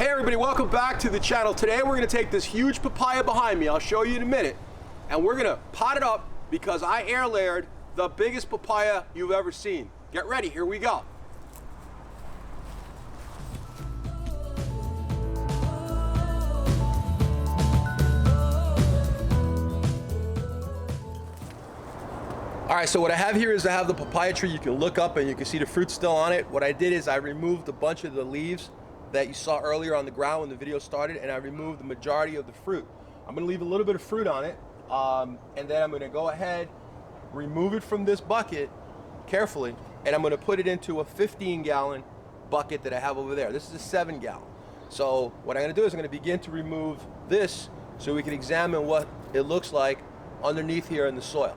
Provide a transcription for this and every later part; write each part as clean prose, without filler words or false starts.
Hey everybody, welcome back to the channel. Today we're going to take this huge papaya behind me, I'll show you in a minute, and we're going to pot it up because I air layered the biggest papaya you've ever seen. Get ready, here we go. All right, so what I have here is I have the papaya tree. You can look up and you can see the fruit still on it. What I did is I removed a bunch of the leaves that you saw earlier on the ground when the video started, and I removed the majority of the fruit. I'm gonna leave a little bit of fruit on it, and then I'm gonna go ahead, remove it from this bucket carefully, and I'm gonna put it into a 15-gallon bucket that I have over there. This is a 7-gallon. So what I'm gonna do is I'm gonna begin to remove this so we can examine what it looks like underneath here in the soil.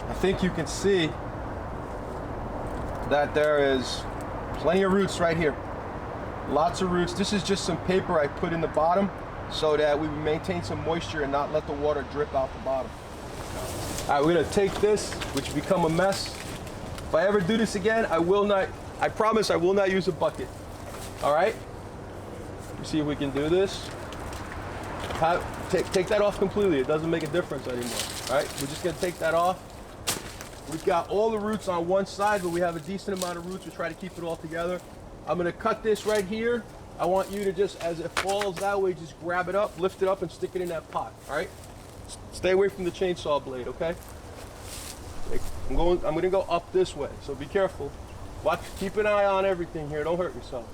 I think you can see that there is plenty of roots right here. Lots of roots. This is just some paper I put in the bottom so that we maintain some moisture and not let the water drip out the bottom. All right, we're gonna take this, which become a mess. If I ever do this again, I promise I will not use a bucket. All right? Let's see if we can do this. Take that off completely. It doesn't make a difference anymore. All right, we're just gonna take that off. We've got all the roots on one side, but we have a decent amount of roots. We try to keep it all together. I'm gonna cut this right here. I want you to just, as it falls that way, just grab it up, lift it up, and stick it in that pot, all right? Stay away from the chainsaw blade, okay? I'm gonna go up this way, so be careful. Watch, keep an eye on everything here. Don't hurt yourself.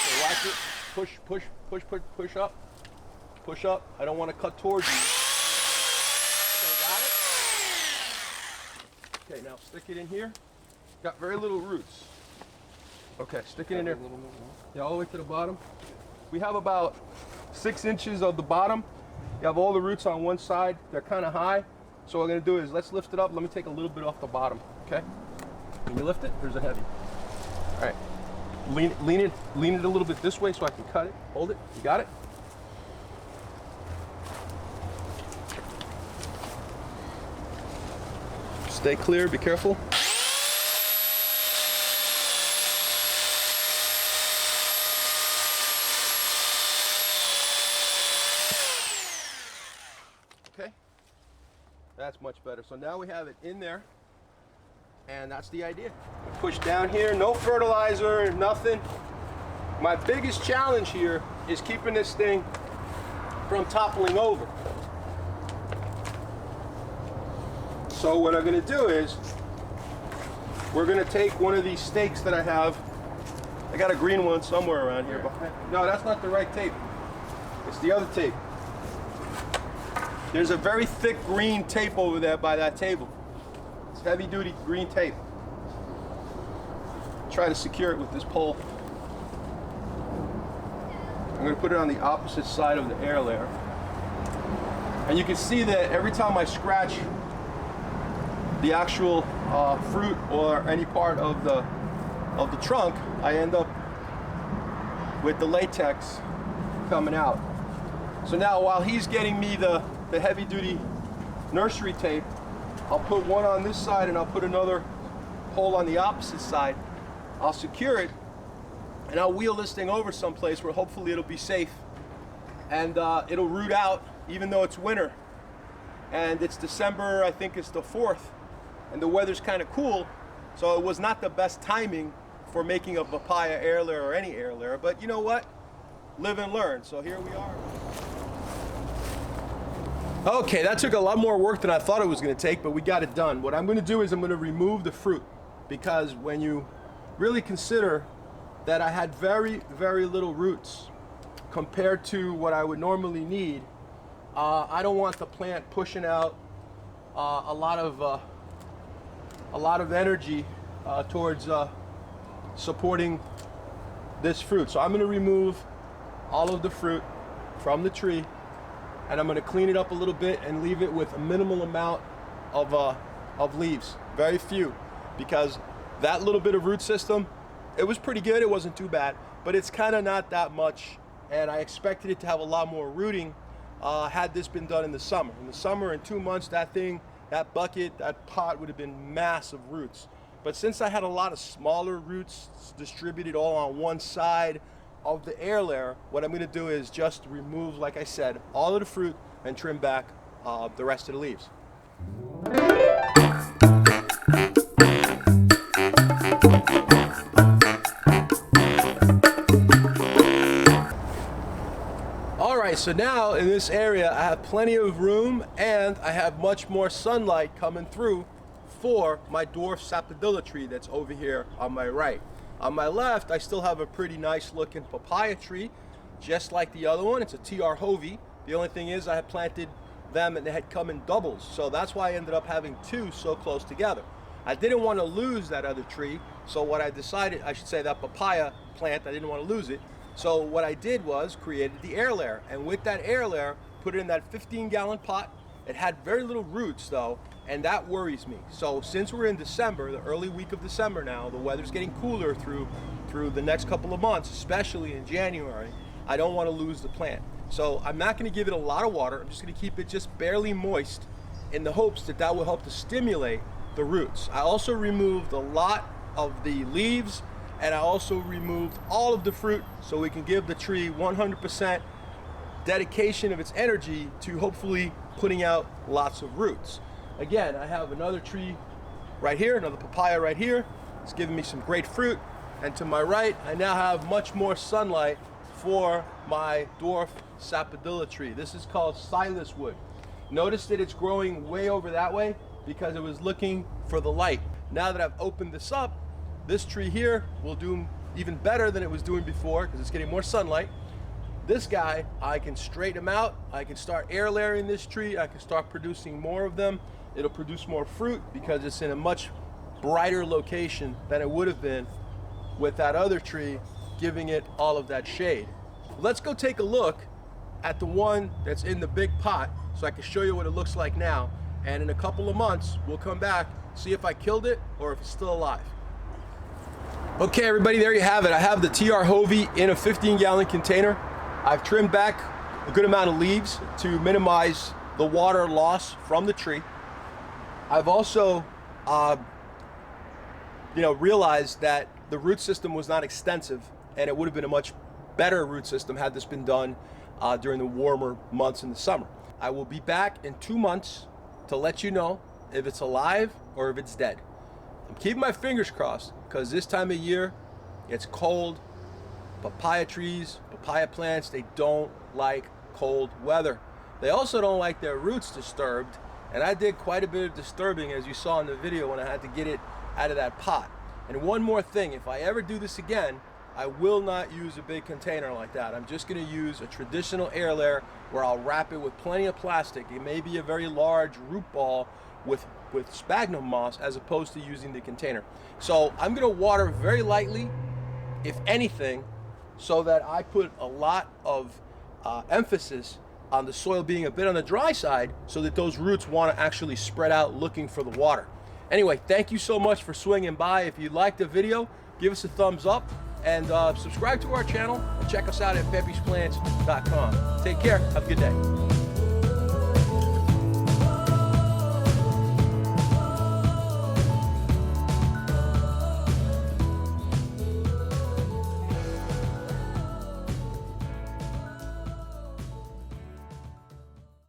Okay, watch it. Push up. Push up. I don't want to cut towards you. Okay, got it? Okay, now stick it in here. Got very little roots. Okay, stick it in there. Yeah, all the way to the bottom. We have about 6 inches of the bottom. You have all the roots on one side. They're kind of high. So what we're going to do is let's lift it up. Let me take a little bit off the bottom. Okay? Can you lift it? Or is it heavy? All right. Lean it a little bit this way so I can cut it. Hold it. You got it? Stay clear, be careful. Okay, that's much better. So now we have it in there, and that's the idea. Push down here, no fertilizer, nothing. My biggest challenge here is keeping this thing from toppling over. So what I'm going to do is, we're going to take one of these stakes that I have. I got a green one somewhere around here. No, that's not the right tape. It's the other tape. There's a very thick green tape over there by that table. It's heavy duty green tape. Try to secure it with this pole. I'm going to put it on the opposite side of the air layer. And you can see that every time I scratch the actual fruit or any part of the trunk, I end up with the latex coming out. So now while he's getting me the heavy duty nursery tape, I'll put one on this side and I'll put another pole on the opposite side. I'll secure it and I'll wheel this thing over someplace where hopefully it'll be safe and it'll root out even though it's winter. And it's December, I think it's the 4th. And the weather's kind of cool, so it was not the best timing for making a papaya air layer or any air layer, but you know what? Live and learn, so here we are. Okay, that took a lot more work than I thought it was going to take, but we got it done. What I'm going to do is I'm going to remove the fruit, because when you really consider that I had very, very little roots compared to what I would normally need, I don't want the plant pushing out a lot of energy towards supporting this fruit. So I'm going to remove all of the fruit from the tree and I'm going to clean it up a little bit and leave it with a minimal amount of leaves, very few, because that little bit of root system, it was pretty good. It wasn't too bad, but it's kind of not that much, and I expected it to have a lot more rooting had this been done in the summer. In the summer, in 2 months, that thing, that bucket, that pot would have been massive roots. But since I had a lot of smaller roots distributed all on one side of the air layer, what I'm going to do is just remove, like I said, all of the fruit and trim back the rest of the leaves. Alright, so now in this area I have plenty of room and I have much more sunlight coming through for my dwarf sapodilla tree that's over here on my right. On my left, I still have a pretty nice looking papaya tree, just like the other one. It's a TR Hovey. The only thing is I had planted them and they had come in doubles, so that's why I ended up having two so close together. I didn't want to lose that other tree, so what I decided, I should say that papaya plant, I didn't want to lose it. So what I did was created the air layer, and with that air layer, put it in that 15-gallon pot. It had very little roots though, and that worries me. So since we're in December, the early week of December now, the weather's getting cooler through the next couple of months, especially in January, I don't want to lose the plant. So I'm not going to give it a lot of water. I'm just going to keep it just barely moist in the hopes that that will help to stimulate the roots. I also removed a lot of the leaves, and I also removed all of the fruit so we can give the tree 100% dedication of its energy to hopefully putting out lots of roots. Again, I have another tree right here, another papaya right here. It's giving me some great fruit. And to my right, I now have much more sunlight for my dwarf sapodilla tree. This is called silas wood. Notice that it's growing way over that way because it was looking for the light. Now that I've opened this up, this tree here will do even better than it was doing before because it's getting more sunlight. This guy, I can straighten him out. I can start air layering this tree. I can start producing more of them. It'll produce more fruit because it's in a much brighter location than it would have been with that other tree, giving it all of that shade. Let's go take a look at the one that's in the big pot so I can show you what it looks like now. And in a couple of months, we'll come back, see if I killed it or if it's still alive. Okay, everybody, there you have it. I have the TR Hovey in a 15-gallon container. I've trimmed back a good amount of leaves to minimize the water loss from the tree. I've also, realized that the root system was not extensive, and it would have been a much better root system had this been done during the warmer months in the summer. I will be back in 2 months to let you know if it's alive or if it's dead. I'm keeping my fingers crossed because this time of year it's cold. Papaya trees, papaya plants, they don't like cold weather. They also don't like their roots disturbed, and I did quite a bit of disturbing, as you saw in the video, when I had to get it out of that pot. And one more thing, if I ever do this again, I will not use a big container like that. I'm just going to use a traditional air layer where I'll wrap it with plenty of plastic. It may be a very large root ball with sphagnum moss as opposed to using the container. So I'm going to water very lightly, if anything, so that I put a lot of emphasis on the soil being a bit on the dry side so that those roots want to actually spread out looking for the water. Anyway, thank you so much for swinging by. If you liked the video, give us a thumbs up and subscribe to our channel and check us out at peppysplants.com. Take care. Have a good day.